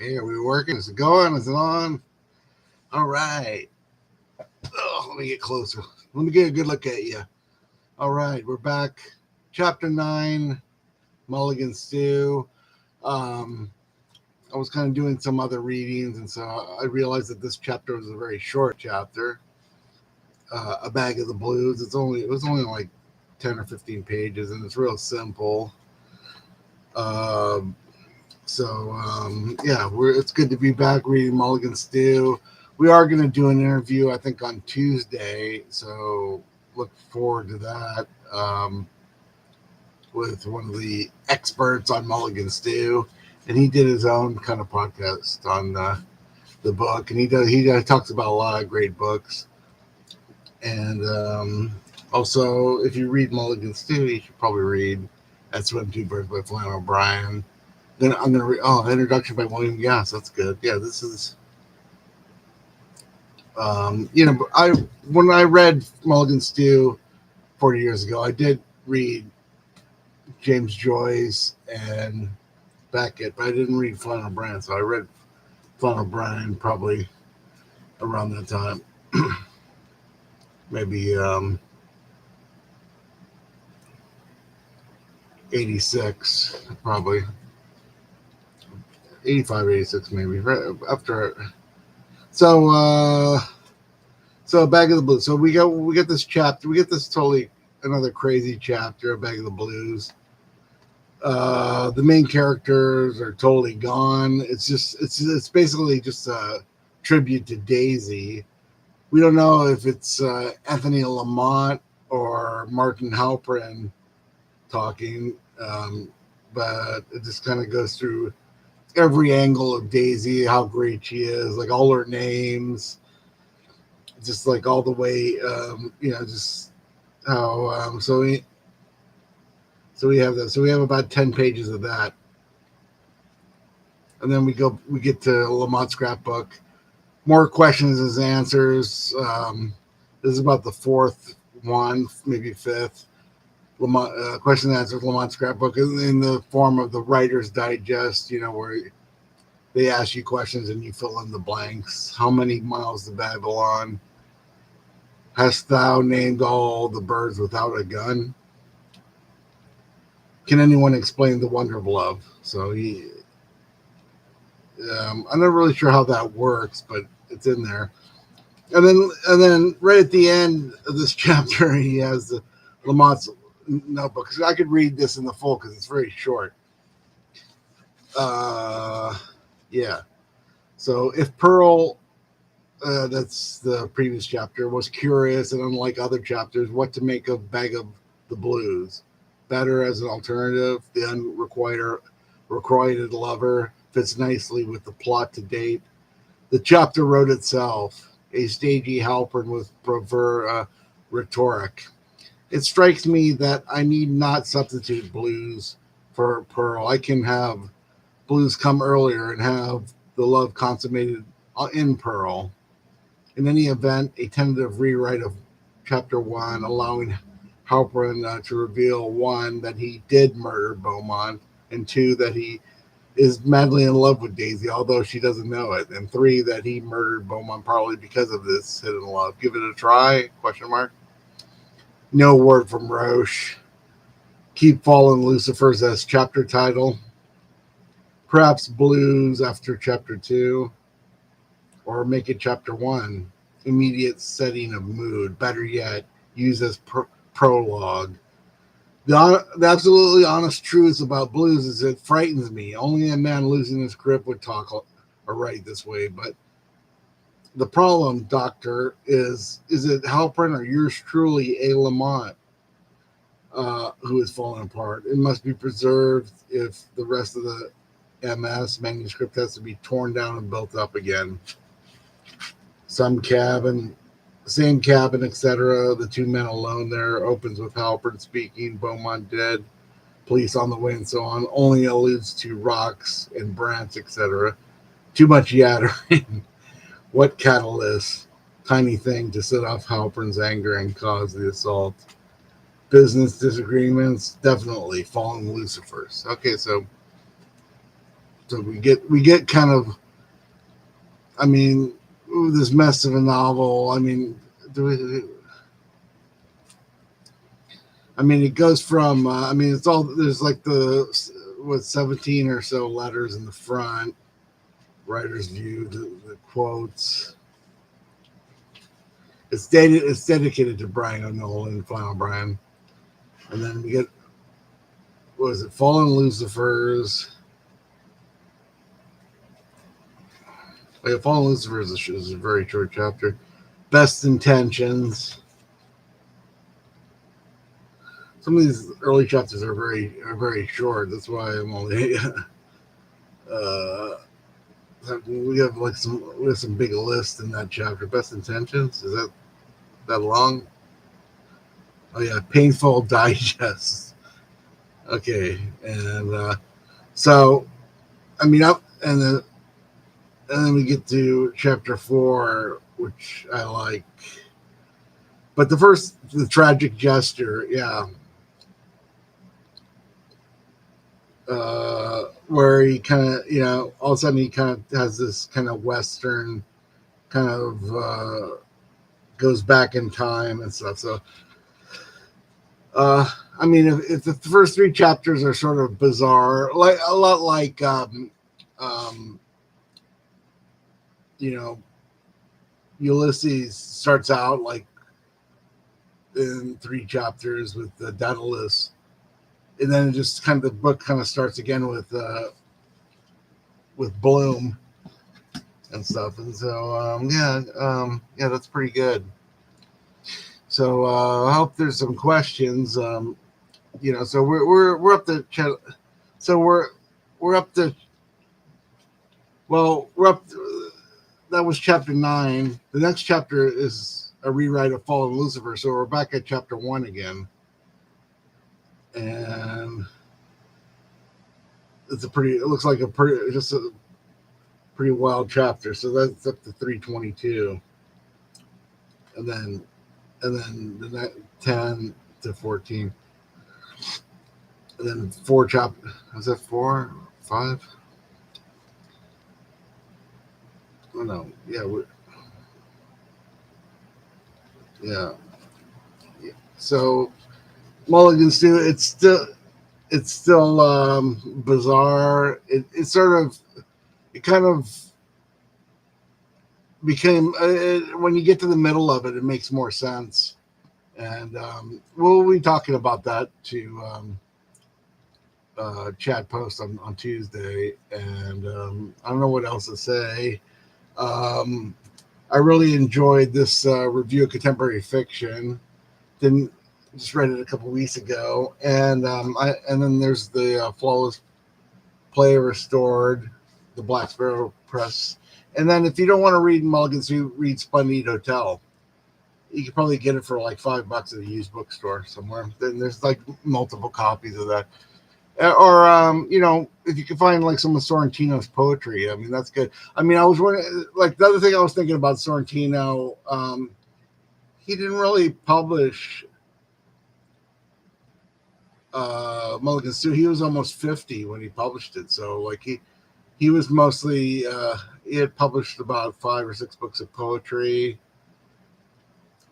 Hey, are we working? Is it going? Is it on? All right. Oh, let me get closer. Let me get a good look at you. All right, we're back. Chapter 9, Mulligan Stew. Um, I was kind of doing some other readings, and so I realized that this chapter was a very short chapter. A Bag of the Blues. It was only like 10 or 15 pages, and it's real simple. Um, yeah, it's good to be back reading Mulligan Stew. We are going to do an interview, I think, on Tuesday, so look forward to that with one of the experts on Mulligan Stew, and he did his own kind of podcast on the book, and he talks about a lot of great books, and also if you read Mulligan Stew, you should probably read At Swim Two Birds by Flannery O'Brien. Then I'm gonna read introduction by William Gass. That's good. Yeah, this is I when I read Mulligan Stew 40 years ago, I did read James Joyce and Beckett, but I didn't read Flannery O'Brien. So I read Flannery O'Brien probably around that time, maybe 86, probably 85, 86, maybe right after. So so A Bag of the Blues. So we get this chapter. We get this totally another crazy chapter. A Bag of the Blues. The main characters are totally gone. It's basically just a tribute to Daisy. We don't know if it's Anthony Lamont or Martin Halperin talking, but it just kind of goes through every angle of Daisy, how great she is, like all her names, just like all the way, just how. So we have that. So we have about 10 pages of that, and then we get to Lamont's scrapbook. More questions as answers. This is about the fourth one, maybe fifth. Lamont question and answers Lamont's scrapbook in the form of the Writer's Digest. Where they ask you questions and you fill in the blanks. How many miles to Babylon? Hast thou named all the birds without a gun? Can anyone explain the wonder of love? So I'm not really sure how that works, but it's in there. And then right at the end of this chapter, he has the Lamont's notebook. Because I could read this in the full because it's very short. Yeah. So if Pearl, that's the previous chapter, was curious and unlike other chapters, what to make of Bag of the Blues? Better as an alternative, the unrequited lover fits nicely with the plot to date. The chapter wrote itself, a stagey Halpern with bravura rhetoric. It strikes me that I need not substitute blues for Pearl. I can have blues come earlier and have the love consummated in Pearl. In any event, a tentative rewrite of chapter 1, allowing Halperin to reveal 1, that he did murder Beaumont, and 2, that he is madly in love with Daisy, although she doesn't know it, and 3, that he murdered Beaumont probably because of this hidden love. Give it a try? Question mark. No word from Roche. Keep Fallen Lucifers as chapter title. Perhaps blues after chapter 2, or make it chapter 1. Immediate setting of mood. Better yet, use as prologue. The absolutely honest truth about blues is it frightens me. Only a man losing his grip would talk or write this way. But the problem, Doctor, is it Halperin or yours truly, A. Lamont, who is falling apart? It must be preserved if the rest of the MS manuscript has to be torn down and built up again. Same cabin, etc. The 2 men alone there. Opens with Halpern speaking, Beaumont dead, police on the way, and so on. Only alludes to rocks and branch, etc. Too much yattering. What catalyst? Tiny thing to set off Halpern's anger and cause the assault. Business disagreements? Definitely. Fallen Lucifers. Okay, so So we get kind of, I mean, this mess of a novel. I mean, it goes from. It's all there's like with 17 or so letters in the front, writer's view, the quotes. It's dated. It's dedicated to Brian O'Nolan and Final Brian, and then we get, what is it? Fallen Lucifers. Oh, yeah, Fallen Lucifers is a very short chapter. Best Intentions. Some of these early chapters are very short. That's why I'm only. We have some big lists in that chapter. Best Intentions, is that long? Oh yeah, Painful Digest. Okay, and so and then we get to chapter 4, which I like. But the Tragic Gesture, yeah. Where he kind of, all of a sudden he kind of has this kind of Western kind of goes back in time and stuff. So, if the first 3 chapters are sort of bizarre, like a lot like, Ulysses starts out like in 3 chapters with the Daedalus, and then it just kind of, the book kind of starts again with Bloom and stuff, and so that's pretty good. So I hope there's some questions. So we're up to we're up to that was chapter 9. The next chapter is a rewrite of Fallen Lucifer, so we're back at chapter 1 again, and it looks like a pretty wild chapter. So that's up to 322, and then the 10 to 14, and then 4 chapter. Is that 4, 5? Oh no, yeah, yeah. So Mulligan Stew, it's still bizarre. It kind of became, when you get to the middle of it, it makes more sense. And we'll be talking about that to Chad Post on Tuesday. And I don't know what else to say. I really enjoyed this review of contemporary fiction. Just read it a couple weeks ago, and then there's the Flawless Play Restored, the Black Sparrow Press, and then if you don't want to read Mulligan Stew, read Splendid Hotel. You could probably get it for like $5 at a used bookstore somewhere. Then there's like multiple copies of that. Or if you can find like some of Sorrentino's poetry, that's good. I was wondering, like, the other thing I was thinking about Sorrentino, he didn't really publish Mulligan Stew. He was almost 50 when he published it, so like he was mostly he had published about 5 or 6 books of poetry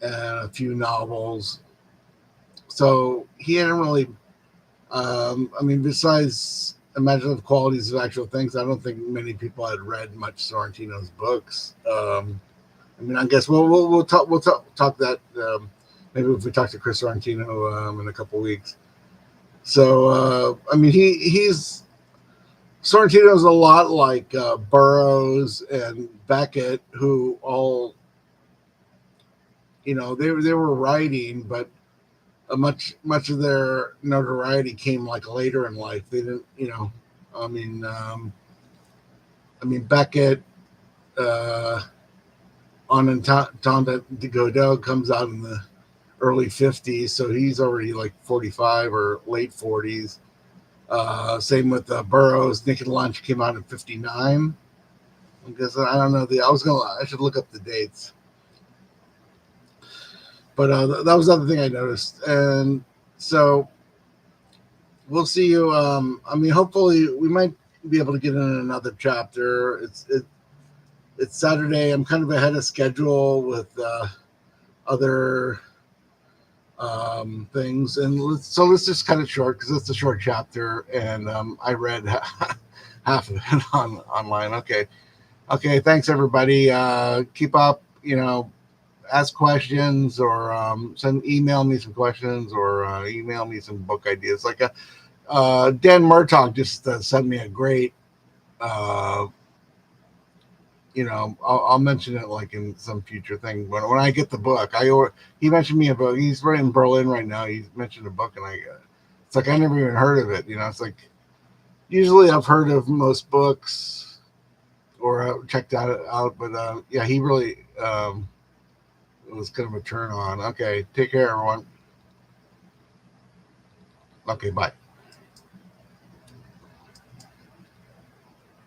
and a few novels, so he hadn't really. Besides imaginative qualities of actual things, I don't think many people had read much Sorrentino's books. I guess we'll talk that maybe if we talk to Chris Sorrentino in a couple weeks. So he's Sorrentino's a lot like Burroughs and Beckett, who all they were writing, but much of their notoriety came like later in life. They didn't, Beckett, Entente de Godot comes out in the early 50s, so he's already like 45 or late 40s. Same with Burroughs. Nick and Lunch came out in 59. I guess I don't know. I should look up the dates. But that was the other thing I noticed. And so we'll see you. Hopefully we might be able to get in another chapter. It's Saturday. I'm kind of ahead of schedule with other things, and let's just cut it short because it's a short chapter, and I read half of it online. Okay. Thanks everybody. Keep up. Ask questions or email me some questions or email me some book ideas. Like Dan Murtaugh just sent me a great. I'll mention it like in some future thing when I get the book. He mentioned me a book. He's right in Berlin right now. He mentioned a book, and it's like I never even heard of it. It's like usually I've heard of most books or checked out, but yeah, he really it was kind of a turn on. Okay, take care, everyone. Okay, bye.